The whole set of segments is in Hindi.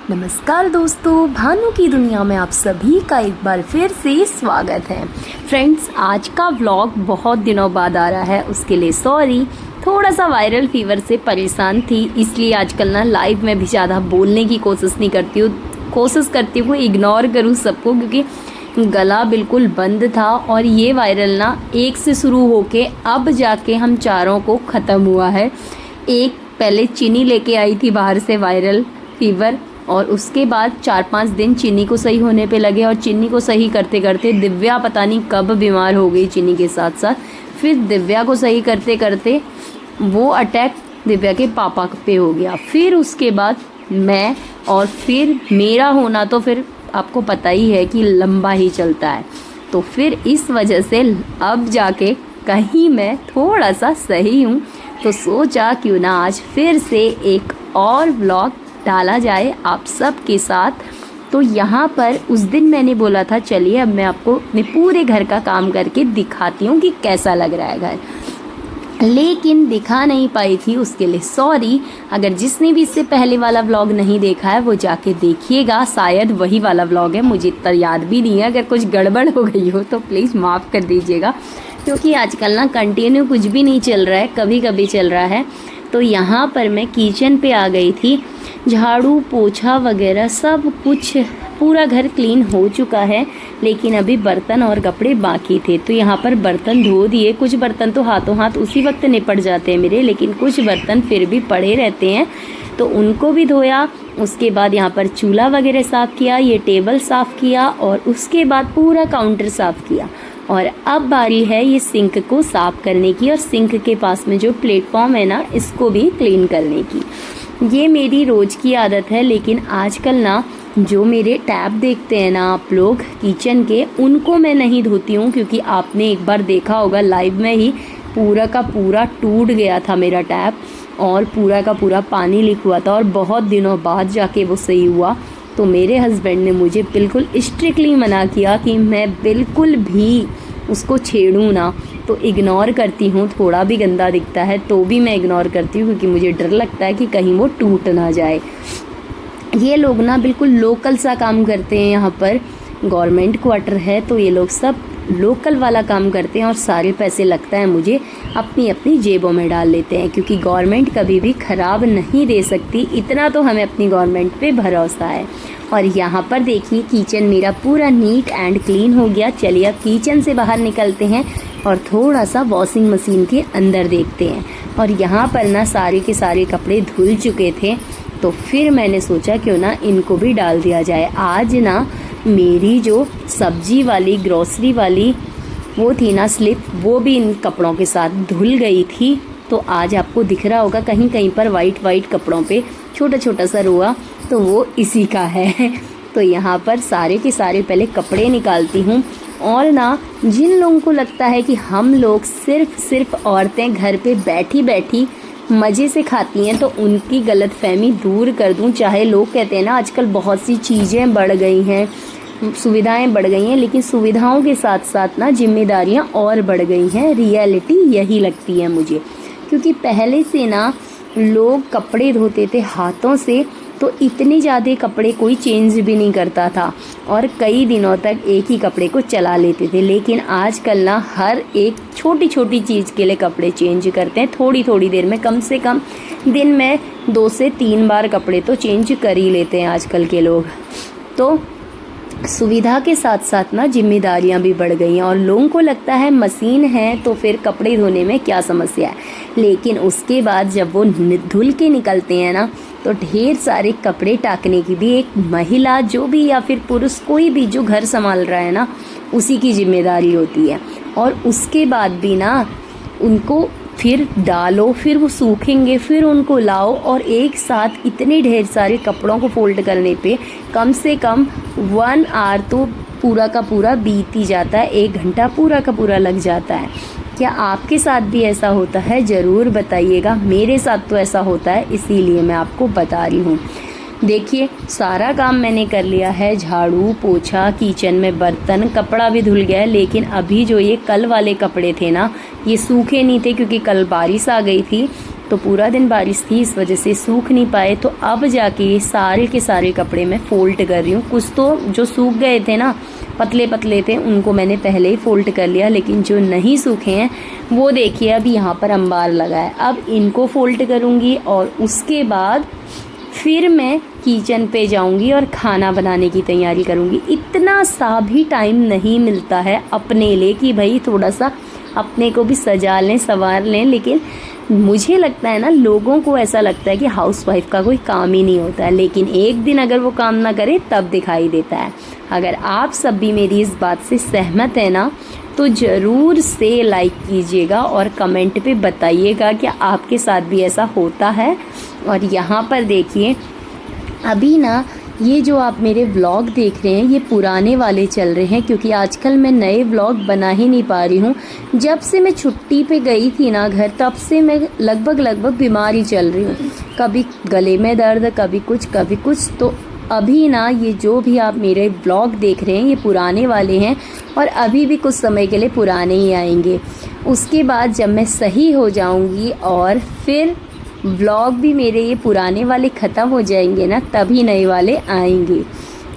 नमस्कार दोस्तों, भानु की दुनिया में आप सभी का एक बार फिर से स्वागत है। फ्रेंड्स, आज का व्लॉग बहुत दिनों बाद आ रहा है, उसके लिए सॉरी। थोड़ा सा वायरल फीवर से परेशान थी, इसलिए आजकल ना लाइव में भी ज़्यादा बोलने की कोशिश नहीं करती हूँ। कोशिश करती हूँ इग्नोर करूँ सबको, क्योंकि गला बिल्कुल बंद था और ये वायरल ना एक से शुरू होके अब जाके हम चारों को ख़त्म हुआ है। एक पहले चीनी लेके आई थी बाहर से वायरल फीवर, और उसके बाद 4-5 दिन चीनी को सही होने पे लगे, और चीनी को सही करते करते दिव्या पता नहीं कब बीमार हो गई चीनी के साथ साथ। फिर दिव्या को सही करते करते वो अटैक दिव्या के पापा पे हो गया, फिर उसके बाद मैं, और फिर मेरा होना तो फिर आपको पता ही है कि लंबा ही चलता है। तो फिर इस वजह से अब जाके कहीं मैं थोड़ा सा सही हूँ, तो सोचा क्यों ना आज फिर से एक और व्लॉग डाला जाए आप सब के साथ। तो यहाँ पर उस दिन मैंने बोला था चलिए अब मैं आपको अपने पूरे घर का काम करके दिखाती हूँ कि कैसा लग रहा है घर, लेकिन दिखा नहीं पाई थी, उसके लिए सॉरी। अगर जिसने भी इससे पहले वाला व्लॉग नहीं देखा है वो जाके देखिएगा, शायद वही वाला व्लॉग है, मुझे इतना याद भी नहीं है। अगर कुछ गड़बड़ हो गई हो तो प्लीज़ माफ़ कर दीजिएगा, क्योंकि आजकल ना कंटिन्यू कुछ भी नहीं चल रहा है, कभी कभी चल रहा है। तो यहाँ पर मैं किचन पे आ गई थी, झाड़ू पोछा वगैरह सब कुछ, पूरा घर क्लीन हो चुका है, लेकिन अभी बर्तन और कपड़े बाकी थे। तो यहाँ पर बर्तन धो दिए, कुछ बर्तन तो हाथों हाथ उसी वक्त निपट जाते हैं मेरे, लेकिन कुछ बर्तन फिर भी पड़े रहते हैं, तो उनको भी धोया। उसके बाद यहाँ पर चूल्हा वगैरह साफ़ किया, ये टेबल साफ़ किया, और उसके बाद पूरा काउंटर साफ़ किया। और अब बारी है ये सिंक को साफ़ करने की, और सिंक के पास में जो प्लेटफॉर्म है ना, इसको भी क्लीन करने की। ये मेरी रोज़ की आदत है, लेकिन आजकल ना जो मेरे टैप देखते हैं ना आप लोग किचन के, उनको मैं नहीं धोती हूँ, क्योंकि आपने एक बार देखा होगा लाइव में ही पूरा का पूरा टूट गया था मेरा टैप, और पूरा का पूरा पानी लीक हुआ था, और बहुत दिनों बाद जाके वो सही हुआ। तो मेरे हस्बैंड ने मुझे बिल्कुल स्ट्रिक्टली मना किया कि मैं बिल्कुल भी उसको छेड़ूँ ना, तो इग्नोर करती हूँ। थोड़ा भी गंदा दिखता है तो भी मैं इग्नोर करती हूँ, क्योंकि मुझे डर लगता है कि कहीं वो टूट ना जाए। ये लोग ना बिल्कुल लोकल सा काम करते हैं, यहाँ पर गवर्नमेंट क्वार्टर है, तो ये लोग सब लोकल वाला काम करते हैं, और सारे पैसे लगता है मुझे अपनी अपनी जेबों में डाल लेते हैं, क्योंकि गवर्नमेंट कभी भी ख़राब नहीं दे सकती, इतना तो हमें अपनी गवर्नमेंट पे भरोसा है। और यहाँ पर देखिए किचन मेरा पूरा नीट एंड क्लीन हो गया। चलिए अब किचन से बाहर निकलते हैं और थोड़ा सा वॉशिंग मशीन के अंदर देखते हैं। और यहाँ पर ना सारे के सारे कपड़े धुल चुके थे, तो फिर मैंने सोचा क्यों ना इनको भी डाल दिया जाए। आज ना मेरी जो सब्जी वाली ग्रोसरी वाली वो थी ना स्लिप, वो भी इन कपड़ों के साथ धुल गई थी। तो आज आपको दिख रहा होगा कहीं कहीं पर वाइट वाइट कपड़ों पे छोटा छोटा सा रोआ, तो वो इसी का है। तो यहाँ पर सारे के सारे पहले कपड़े निकालती हूँ। और ना जिन लोगों को लगता है कि हम लोग सिर्फ औरतें घर पे बैठी बैठी मज़े से खाती हैं, तो उनकी गलतफहमी दूर कर दूं। चाहे लोग कहते हैं ना आजकल बहुत सी चीज़ें बढ़ गई हैं, सुविधाएं बढ़ गई हैं, लेकिन सुविधाओं के साथ साथ ना जिम्मेदारियां और बढ़ गई हैं। रियलिटी यही लगती है मुझे, क्योंकि पहले से ना लोग कपड़े धोते थे हाथों से, तो इतने ज़्यादा कपड़े कोई चेंज भी नहीं करता था, और कई दिनों तक एक ही कपड़े को चला लेते थे। लेकिन आजकल ना हर एक छोटी छोटी चीज़ के लिए कपड़े चेंज करते हैं, थोड़ी थोड़ी देर में, कम से कम दिन में 2 से 3 बार कपड़े तो चेंज कर ही लेते हैं आजकल के लोग। तो सुविधा के साथ साथ ना जिम्मेदारियां भी बढ़ गई हैं, और लोगों को लगता है मशीन है तो फिर कपड़े धोने में क्या समस्या है। लेकिन उसके बाद जब वो धुल के निकलते हैं ना, तो ढेर सारे कपड़े टाकने की भी एक महिला जो भी, या फिर पुरुष कोई भी जो घर संभाल रहा है ना, उसी की जिम्मेदारी होती है। और उसके बाद भी ना उनको फिर डालो, फिर वो सूखेंगे, फिर उनको लाओ, और एक साथ इतने ढेर सारे कपड़ों को फोल्ड करने पे कम से कम 1 आवर तो पूरा का पूरा बीत ही जाता है, 1 घंटा पूरा का पूरा लग जाता है। क्या आपके साथ भी ऐसा होता है? ज़रूर बताइएगा। मेरे साथ तो ऐसा होता है, इसीलिए मैं आपको बता रही हूँ। देखिए सारा काम मैंने कर लिया है, झाड़ू पोछा, किचन में बर्तन, कपड़ा भी धुल गया है। लेकिन अभी जो ये कल वाले कपड़े थे ना, ये सूखे नहीं थे, क्योंकि कल बारिश आ गई थी, तो पूरा दिन बारिश थी, इस वजह से सूख नहीं पाए। तो अब जाके सारे के सारे कपड़े मैं फ़ोल्ड कर रही हूँ। कुछ तो जो सूख गए थे ना, पतले पतले थे, उनको मैंने पहले ही फ़ोल्ड कर लिया, लेकिन जो नहीं सूखे हैं वो देखिए अभी यहाँ पर अंबार लगा है। अब इनको फ़ोल्ड करूँगी और उसके बाद फिर मैं किचन पे जाऊंगी और खाना बनाने की तैयारी करूंगी। इतना सा भी टाइम नहीं मिलता है अपने लिए कि भाई थोड़ा सा अपने को भी सजा लें, संवार लें। लेकिन मुझे लगता है ना, लोगों को ऐसा लगता है कि हाउसवाइफ का कोई काम ही नहीं होता है, लेकिन एक दिन अगर वो काम ना करे तब दिखाई देता है। अगर आप सब भी मेरी इस बात से सहमत है ना, तो ज़रूर से लाइक कीजिएगा और कमेंट पे बताइएगा कि आपके साथ भी ऐसा होता है। और यहाँ पर देखिए अभी ना ये जो आप मेरे व्लॉग देख रहे हैं ये पुराने वाले चल रहे हैं, क्योंकि आजकल मैं नए व्लॉग बना ही नहीं पा रही हूँ। जब से मैं छुट्टी पे गई थी ना घर, तब से मैं लगभग बीमार ही चल रही हूँ। कभी गले में दर्द, कभी कुछ। तो अभी ना ये जो भी आप मेरे ब्लॉग देख रहे हैं ये पुराने वाले हैं और अभी भी कुछ समय के लिए पुराने ही आएंगे। उसके बाद जब मैं सही हो जाऊंगी और फिर ब्लॉग भी मेरे ये पुराने वाले ख़त्म हो जाएंगे ना, तभी नए वाले आएंगे।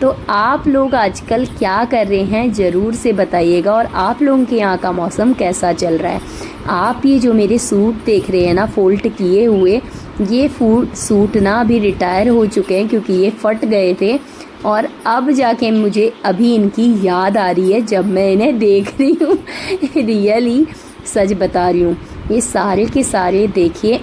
तो आप लोग आजकल क्या कर रहे हैं ज़रूर से बताइएगा। और आप लोगों के यहाँ का मौसम कैसा चल रहा है। आप ये जो मेरे सूट देख रहे हैं ना फ़ोल्ड किए हुए, ये सूट ना अभी रिटायर हो चुके हैं क्योंकि ये फट गए थे। और अब जाके मुझे अभी इनकी याद आ रही है जब मैं इन्हें देख रही हूँ। रियली सच बता रही हूँ। ये सारे के सारे देखिए,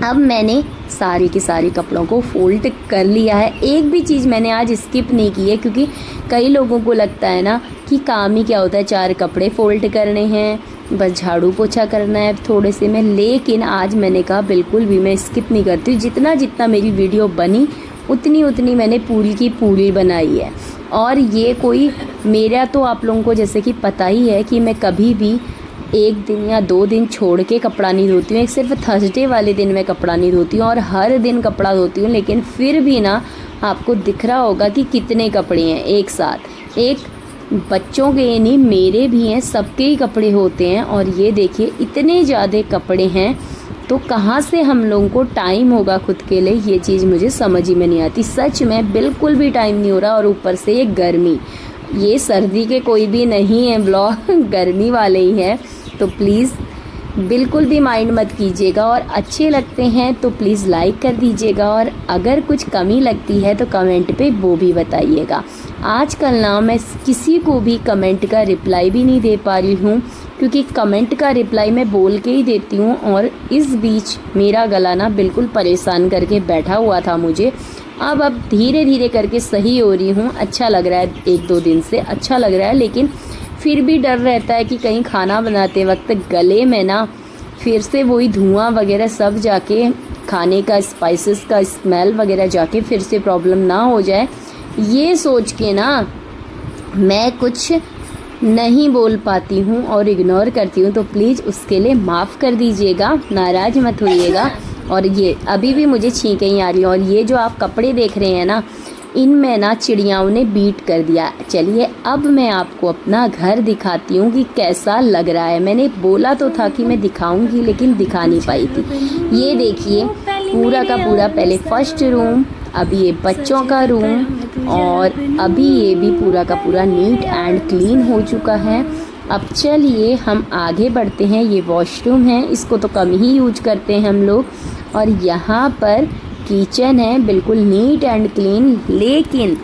अब मैंने सारे के सारे कपड़ों को फ़ोल्ड कर लिया है। एक भी चीज़ मैंने आज स्किप नहीं की है, क्योंकि कई लोगों को लगता है ना कि काम ही क्या होता है, 4 कपड़े फ़ोल्ड करने हैं, बस झाड़ू पोछा करना है थोड़े से में। लेकिन आज मैंने कहा बिल्कुल भी मैं स्किप नहीं करती हूँ। जितना मेरी वीडियो बनी उतनी मैंने पूरी की पूरी बनाई है। और ये कोई मेरा तो आप लोगों को जैसे कि पता ही है कि मैं कभी भी 1 दिन या 2 दिन छोड़ के कपड़ा नहीं धोती हूँ। एक सिर्फ थर्सडे वाले दिन मैं कपड़ा नहीं धोती हूँ और हर दिन कपड़ा धोती हूँ। लेकिन फिर भी ना आपको दिख रहा होगा कि कितने कपड़े हैं एक साथ। एक बच्चों के नहीं, मेरे भी हैं, सबके ही कपड़े होते हैं। और ये देखिए इतने ज़्यादा कपड़े हैं, तो कहाँ से हम लोगों को टाइम होगा खुद के लिए, ये चीज़ मुझे समझ ही में नहीं आती। सच में बिल्कुल भी टाइम नहीं हो रहा। और ऊपर से ये गर्मी, ये सर्दी के कोई भी नहीं है ब्लॉग, गर्मी वाले ही हैं। तो प्लीज़ बिल्कुल भी माइंड मत कीजिएगा। और अच्छे लगते हैं तो प्लीज़ लाइक कर दीजिएगा। और अगर कुछ कमी लगती है तो कमेंट पे वो भी बताइएगा। आजकल ना मैं किसी को भी कमेंट का रिप्लाई भी नहीं दे पा रही हूँ, क्योंकि कमेंट का रिप्लाई मैं बोल के ही देती हूँ। और इस बीच मेरा गला ना बिल्कुल परेशान करके बैठा हुआ था मुझे। अब धीरे धीरे करके सही हो रही हूँ। अच्छा लग रहा है, 1-2 दिन से अच्छा लग रहा है। लेकिन फिर भी डर रहता है कि कहीं खाना बनाते वक्त गले में ना फिर से वही धुआं वगैरह सब जाके, खाने का स्पाइसेस का स्मेल वगैरह जाके फिर से प्रॉब्लम ना हो जाए। ये सोच के ना मैं कुछ नहीं बोल पाती हूँ और इग्नोर करती हूँ। तो प्लीज़ उसके लिए माफ़ कर दीजिएगा, नाराज़ मत होइएगा। और ये अभी भी मुझे छींकें ही आ रही हैं। और ये जो आप कपड़े देख रहे हैं ना, इनमें ना चिड़ियाओं ने बीट कर दिया। चलिए अब मैं आपको अपना घर दिखाती हूँ कि कैसा लग रहा है। मैंने बोला तो था कि मैं दिखाऊंगी, लेकिन दिखा नहीं पाई थी। ये देखिए पूरा का पूरा, पहले फर्स्ट रूम, अभी ये बच्चों का रूम, और अभी ये भी पूरा का पूरा नीट एंड क्लीन हो चुका है। अब चलिए हम आगे बढ़ते हैं। ये वॉशरूम है, इसको तो कम ही यूज करते हैं हम लोग। और यहाँ पर किचन है, बिल्कुल नीट एंड क्लीन। लेकिन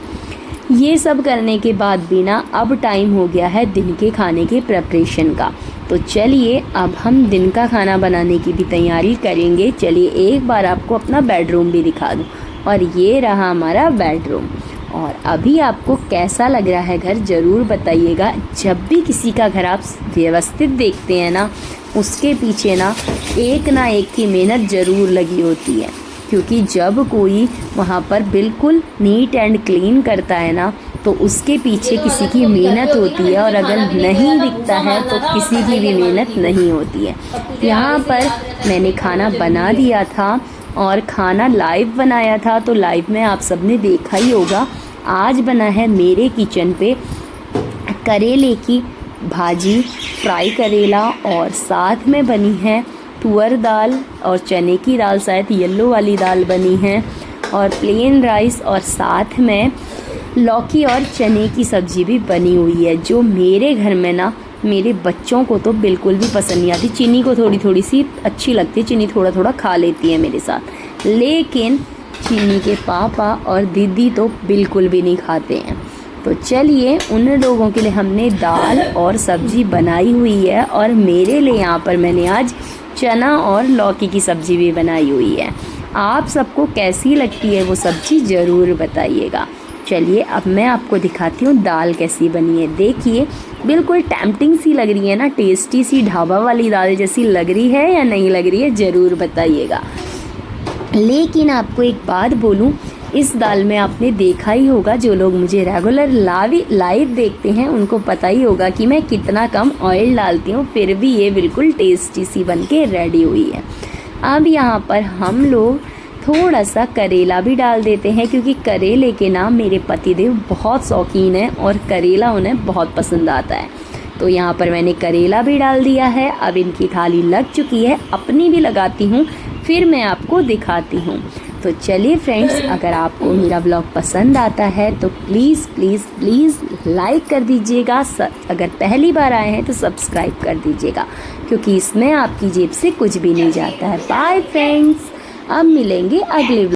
ये सब करने के बाद भी ना अब टाइम हो गया है दिन के खाने के प्रिपरेशन का। तो चलिए अब हम दिन का खाना बनाने की भी तैयारी करेंगे। चलिए एक बार आपको अपना बेडरूम भी दिखा दूँ। और ये रहा हमारा बेडरूम। और अभी आपको कैसा लग रहा है घर, ज़रूर बताइएगा। जब भी किसी का घर आप व्यवस्थित देखते हैं ना, उसके पीछे ना एक की मेहनत ज़रूर लगी होती है। क्योंकि जब कोई वहाँ पर बिल्कुल नीट एंड क्लीन करता है ना, तो उसके पीछे किसी की मेहनत होती है। और अगर नहीं दिखता है तो किसी की भी मेहनत नहीं होती है। यहाँ पर मैंने खाना बना दिया था और खाना लाइव बनाया था, तो लाइव में आप सबने देखा ही होगा। आज बना है मेरे किचन पे करेले की भाजी, फ्राई करेला, और साथ में बनी है तुअर दाल और चने की दाल, शायद येलो वाली दाल बनी है, और प्लेन राइस, और साथ में लौकी और चने की सब्ज़ी भी बनी हुई है, जो मेरे घर में ना मेरे बच्चों को तो बिल्कुल भी पसंद नहीं आती। चीनी को थोड़ी थोड़ी सी अच्छी लगती है, चीनी थोड़ा थोड़ा खा लेती है मेरे साथ, लेकिन चीनी के पापा और दीदी तो बिल्कुल भी नहीं खाते हैं। तो चलिए, उन लोगों के लिए हमने दाल और सब्ज़ी बनाई हुई है, और मेरे लिए यहाँ पर मैंने आज चना और लौकी की सब्ज़ी भी बनाई हुई है। आप सबको कैसी लगती है वो सब्ज़ी ज़रूर बताइएगा। चलिए, अब मैं आपको दिखाती हूँ दाल कैसी बनी है। देखिए, बिल्कुल टेम्पटिंग सी लग रही है ना, टेस्टी सी ढाबा वाली दाल जैसी लग रही है या नहीं लग रही है, ज़रूर बताइएगा। लेकिन आपको एक बात बोलूँ, इस दाल में आपने देखा ही होगा, जो लोग मुझे रेगुलर लाइव देखते हैं उनको पता ही होगा कि मैं कितना कम ऑयल डालती हूँ, फिर भी ये बिल्कुल टेस्टी सी बन के रेडी हुई है। अब यहाँ पर हम लोग थोड़ा सा करेला भी डाल देते हैं, क्योंकि करेले के ना मेरे पतिदेव बहुत शौकीन हैं और करेला उन्हें बहुत पसंद आता है। तो यहाँ पर मैंने करेला भी डाल दिया है। अब इनकी थाली लग चुकी है, अपनी भी लगाती हूँ, फिर मैं आपको दिखाती हूँ। तो चलिए फ्रेंड्स, अगर आपको मेरा ब्लॉग पसंद आता है तो प्लीज़ प्लीज़ प्लीज़ लाइक कर दीजिएगा। अगर पहली बार आए हैं तो सब्सक्राइब कर दीजिएगा, क्योंकि इसमें आपकी जेब से कुछ भी नहीं जाता है। बाय फ्रेंड्स, अब मिलेंगे अगले